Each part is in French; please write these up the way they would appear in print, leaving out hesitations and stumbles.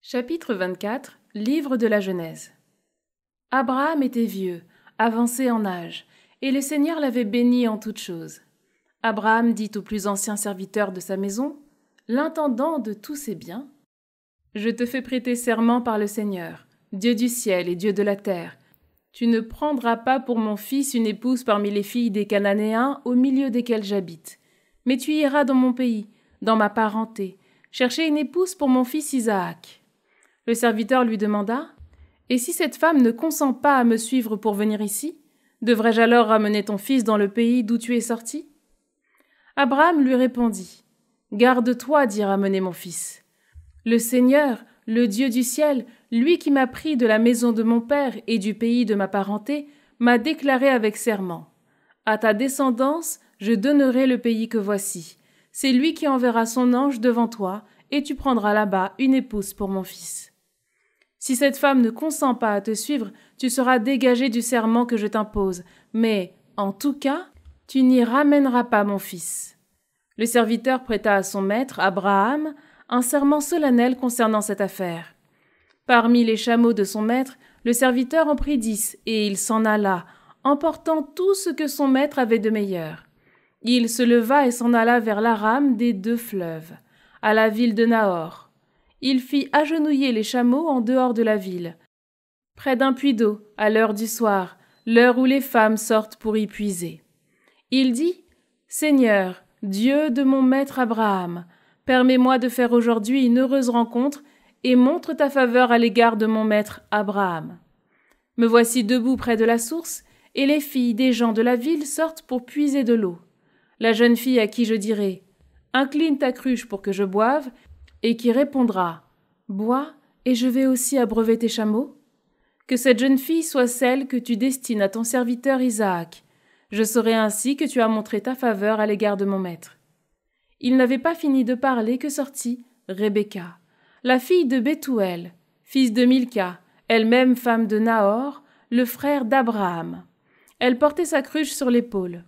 Chapitre 24, Livre de la Genèse. Abraham était vieux, avancé en âge, et le Seigneur l'avait béni en toutes choses. Abraham dit au plus ancien serviteur de sa maison, l'intendant de tous ses biens, « Je te fais prêter serment par le Seigneur, Dieu du ciel et Dieu de la terre. Tu ne prendras pas pour mon fils une épouse parmi les filles des Cananéens au milieu desquels j'habite, mais tu iras dans mon pays, dans ma parenté, chercher une épouse pour mon fils Isaac. » Le serviteur lui demanda, « Et si cette femme ne consent pas à me suivre pour venir ici, devrais-je alors ramener ton fils dans le pays d'où tu es sorti ?» Abraham lui répondit, « Garde-toi d'y ramener mon fils. Le Seigneur, le Dieu du ciel, lui qui m'a pris de la maison de mon père et du pays de ma parenté, m'a déclaré avec serment. À ta descendance, je donnerai le pays que voici. C'est lui qui enverra son ange devant toi, et tu prendras là-bas une épouse pour mon fils. Si cette femme ne consent pas à te suivre, tu seras dégagé du serment que je t'impose, mais, en tout cas, tu n'y ramèneras pas mon fils. » Le serviteur prêta à son maître, Abraham, un serment solennel concernant cette affaire. Parmi les chameaux de son maître, le serviteur en prit 10, et il s'en alla, emportant tout ce que son maître avait de meilleur. Il se leva et s'en alla vers l'Aram des 2 fleuves, à la ville de Nahor. Il fit agenouiller les chameaux en dehors de la ville, près d'un puits d'eau, à l'heure du soir, l'heure où les femmes sortent pour y puiser. Il dit, « Seigneur, Dieu de mon maître Abraham, permets-moi de faire aujourd'hui une heureuse rencontre et montre ta faveur à l'égard de mon maître Abraham. Me voici debout près de la source, et les filles des gens de la ville sortent pour puiser de l'eau. La jeune fille à qui je dirai, « Incline ta cruche pour que je boive », et qui répondra, « Bois, et je vais aussi abreuver tes chameaux ?» Que cette jeune fille soit celle que tu destines à ton serviteur Isaac. Je saurai ainsi que tu as montré ta faveur à l'égard de mon maître. » Il n'avait pas fini de parler que sortit Rebecca, la fille de Bethuel, fils de Milca, elle-même femme de Nahor, le frère d'Abraham. Elle portait sa cruche sur l'épaule.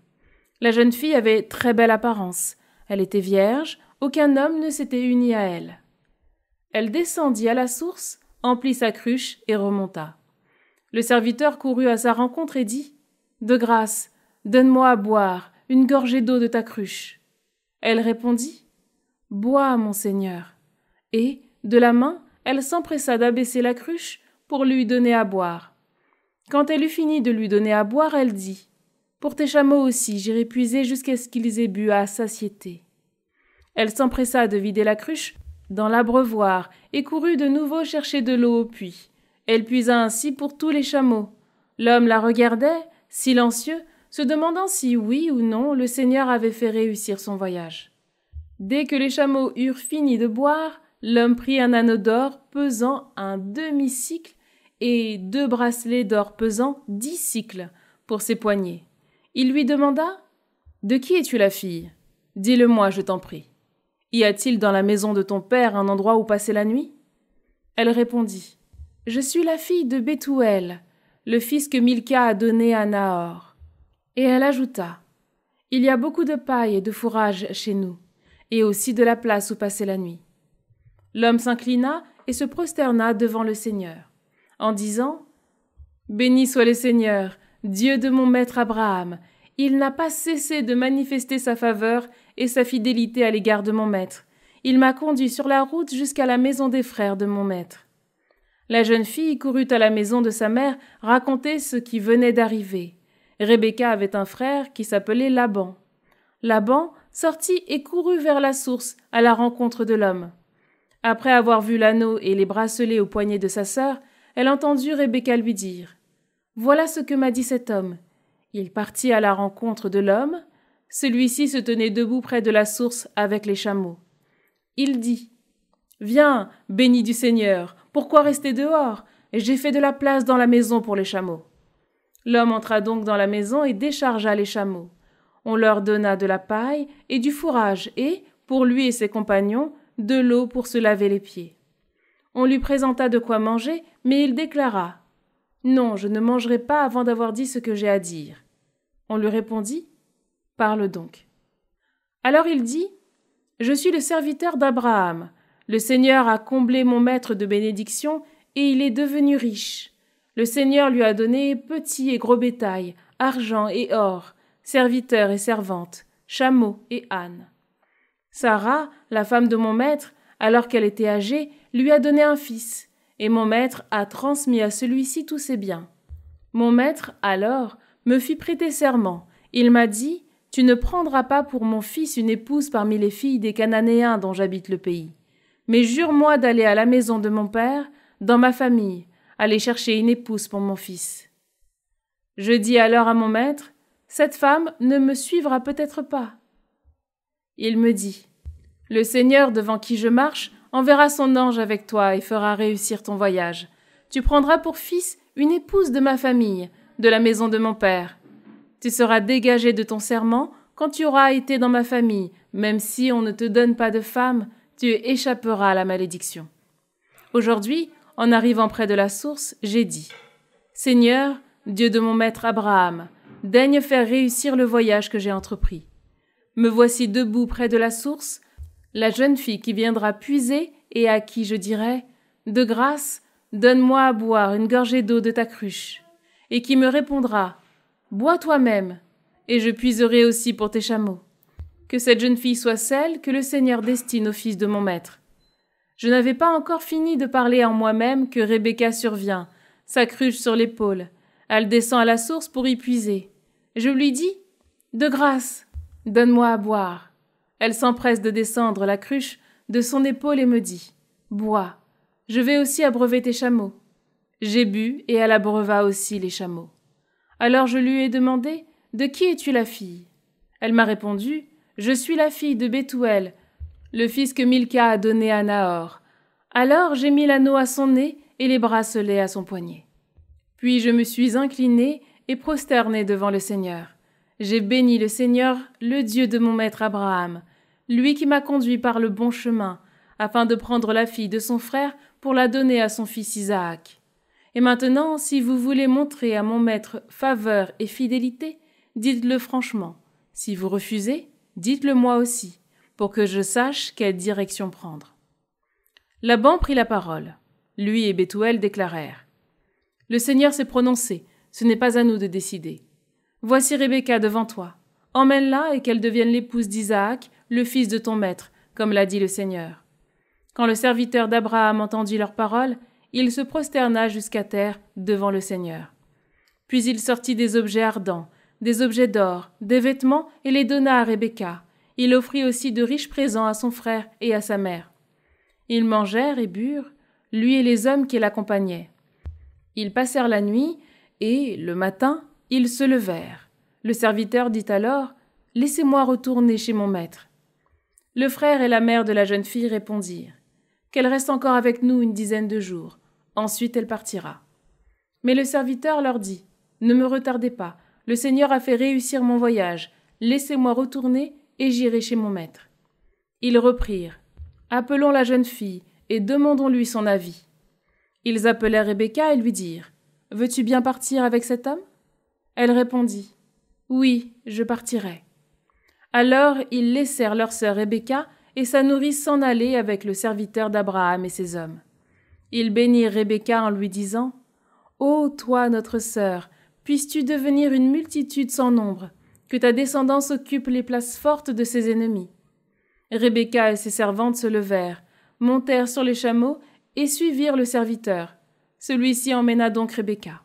La jeune fille avait très belle apparence. Elle était vierge, aucun homme ne s'était uni à elle. Elle descendit à la source, emplit sa cruche et remonta. Le serviteur courut à sa rencontre et dit, « De grâce, donne-moi à boire une gorgée d'eau de ta cruche. » Elle répondit, « Bois, mon seigneur. » Et, de la main, elle s'empressa d'abaisser la cruche pour lui donner à boire. Quand elle eut fini de lui donner à boire, elle dit, « Pour tes chameaux aussi, j'irai puiser jusqu'à ce qu'ils aient bu à satiété. » Elle s'empressa de vider la cruche dans l'abreuvoir et courut de nouveau chercher de l'eau au puits. Elle puisa ainsi pour tous les chameaux. L'homme la regardait, silencieux, se demandant si oui ou non le Seigneur avait fait réussir son voyage. Dès que les chameaux eurent fini de boire, l'homme prit un anneau d'or pesant un demi-sicle et 2 bracelets d'or pesant 10 sicles pour ses poignets. Il lui demanda, « De qui es-tu la fille ? Dis-le-moi, je t'en prie. Y a-t-il dans la maison de ton père un endroit où passer la nuit ?» Elle répondit, « Je suis la fille de Bethuel, le fils que Milca a donné à Nahor. » Et elle ajouta, « Il y a beaucoup de paille et de fourrage chez nous, et aussi de la place où passer la nuit. » L'homme s'inclina et se prosterna devant le Seigneur, en disant, « Béni soit le Seigneur, Dieu de mon maître Abraham. Il n'a pas cessé de manifester sa faveur et sa fidélité à l'égard de mon maître. Il m'a conduit sur la route jusqu'à la maison des frères de mon maître. » La jeune fille courut à la maison de sa mère raconter ce qui venait d'arriver. Rebecca avait un frère qui s'appelait Laban. Laban sortit et courut vers la source à la rencontre de l'homme. Après avoir vu l'anneau et les bracelets au poignet de sa sœur, elle entendit Rebecca lui dire, « Voilà ce que m'a dit cet homme. » Il partit à la rencontre de l'homme. Celui-ci se tenait debout près de la source avec les chameaux. Il dit, « Viens, béni du Seigneur, pourquoi rester dehors? J'ai fait de la place dans la maison pour les chameaux. » L'homme entra donc dans la maison et déchargea les chameaux. On leur donna de la paille et du fourrage et, pour lui et ses compagnons, de l'eau pour se laver les pieds. On lui présenta de quoi manger, mais il déclara, « Non, je ne mangerai pas avant d'avoir dit ce que j'ai à dire. » On lui répondit, « Parle donc. » Alors il dit, « Je suis le serviteur d'Abraham. Le Seigneur a comblé mon maître de bénédictions et il est devenu riche. Le Seigneur lui a donné petit et gros bétail, argent et or, serviteurs et servantes, chameaux et ânes. Sarah, la femme de mon maître, alors qu'elle était âgée, lui a donné un fils, et mon maître a transmis à celui-ci tous ses biens. Mon maître, alors, me fit prêter serment. Il m'a dit, « Tu ne prendras pas pour mon fils une épouse parmi les filles des Cananéens dont j'habite le pays. Mais jure-moi d'aller à la maison de mon père, dans ma famille, aller chercher une épouse pour mon fils. » Je dis alors à mon maître, « Cette femme ne me suivra peut-être pas. » Il me dit, « Le Seigneur devant qui je marche enverra son ange avec toi et fera réussir ton voyage. Tu prendras pour fils une épouse de ma famille, de la maison de mon père. Tu seras dégagé de ton serment quand tu auras été dans ma famille, même si on ne te donne pas de femme, tu échapperas à la malédiction. » Aujourd'hui, en arrivant près de la source, j'ai dit, « Seigneur, Dieu de mon maître Abraham, daigne faire réussir le voyage que j'ai entrepris. Me voici debout près de la source, la jeune fille qui viendra puiser et à qui je dirai, « De grâce, donne-moi à boire une gorgée d'eau de ta cruche. » Et qui me répondra, « Bois toi-même, et je puiserai aussi pour tes chameaux. » Que cette jeune fille soit celle que le Seigneur destine au fils de mon maître. Je n'avais pas encore fini de parler en moi-même que Rebecca survient, sa cruche sur l'épaule. Elle descend à la source pour y puiser. Je lui dis, « De grâce, donne-moi à boire. » Elle s'empresse de descendre la cruche de son épaule et me dit, « Bois, je vais aussi abreuver tes chameaux. » J'ai bu et elle abreuva aussi les chameaux. Alors je lui ai demandé, « De qui es-tu la fille ?» Elle m'a répondu, « Je suis la fille de Bethuel, le fils que Milca a donné à Nahor. » Alors j'ai mis l'anneau à son nez et les bracelets à son poignet. Puis je me suis inclinée et prosternée devant le Seigneur. J'ai béni le Seigneur, le Dieu de mon maître Abraham, lui qui m'a conduit par le bon chemin, afin de prendre la fille de son frère pour la donner à son fils Isaac. Et maintenant, si vous voulez montrer à mon maître faveur et fidélité, dites-le franchement. Si vous refusez, dites-le moi aussi, pour que je sache quelle direction prendre. Laban prit la parole. Lui et Bethuel déclarèrent, « Le Seigneur s'est prononcé, ce n'est pas à nous de décider. Voici Rebecca devant toi. Emmène-la et qu'elle devienne l'épouse d'Isaac, le fils de ton maître, comme l'a dit le Seigneur. » Quand le serviteur d'Abraham entendit leurs paroles, il se prosterna jusqu'à terre devant le Seigneur. Puis il sortit des objets ardents, des objets d'or, des vêtements et les donna à Rebecca. Il offrit aussi de riches présents à son frère et à sa mère. Ils mangèrent et burent, lui et les hommes qui l'accompagnaient. Ils passèrent la nuit et, le matin, ils se levèrent. Le serviteur dit alors, « Laissez-moi retourner chez mon maître. » Le frère et la mère de la jeune fille répondirent, « Qu'elle reste encore avec nous une dizaine de jours. Ensuite elle partira. » Mais le serviteur leur dit, « Ne me retardez pas, le Seigneur a fait réussir mon voyage. Laissez-moi retourner et j'irai chez mon maître. » Ils reprirent, « Appelons la jeune fille et demandons-lui son avis. » Ils appelèrent Rebecca et lui dirent, « Veux-tu bien partir avec cet homme ?» Elle répondit, « Oui, je partirai. » Alors ils laissèrent leur sœur Rebecca et sa nourrice s'en aller avec le serviteur d'Abraham et ses hommes. Ils bénirent Rebecca en lui disant, « Ô toi, notre sœur, puisses-tu devenir une multitude sans nombre, que ta descendance occupe les places fortes de ses ennemis. » Rebecca et ses servantes se levèrent, montèrent sur les chameaux et suivirent le serviteur. Celui-ci emmena donc Rebecca.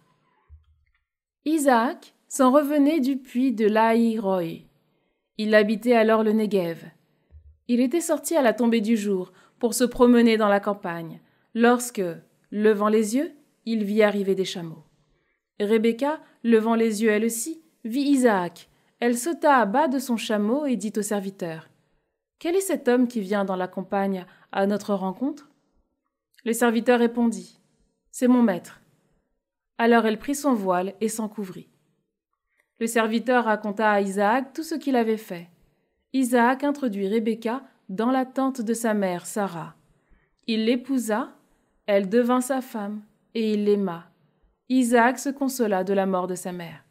Isaac s'en revenait du puits de Laï-Roï. Il habitait alors le Néguev. Il était sorti à la tombée du jour pour se promener dans la campagne, lorsque, levant les yeux, il vit arriver des chameaux. Rebecca, levant les yeux elle aussi, vit Isaac. Elle sauta à bas de son chameau et dit au serviteur, « Quel est cet homme qui vient dans la campagne à notre rencontre ?» Le serviteur répondit, « C'est mon maître. » Alors elle prit son voile et s'en couvrit. Le serviteur raconta à Isaac tout ce qu'il avait fait. Isaac introduit Rebecca dans la tente de sa mère, Sarah. Il l'épousa, elle devint sa femme, et il l'aima. Isaac se consola de la mort de sa mère.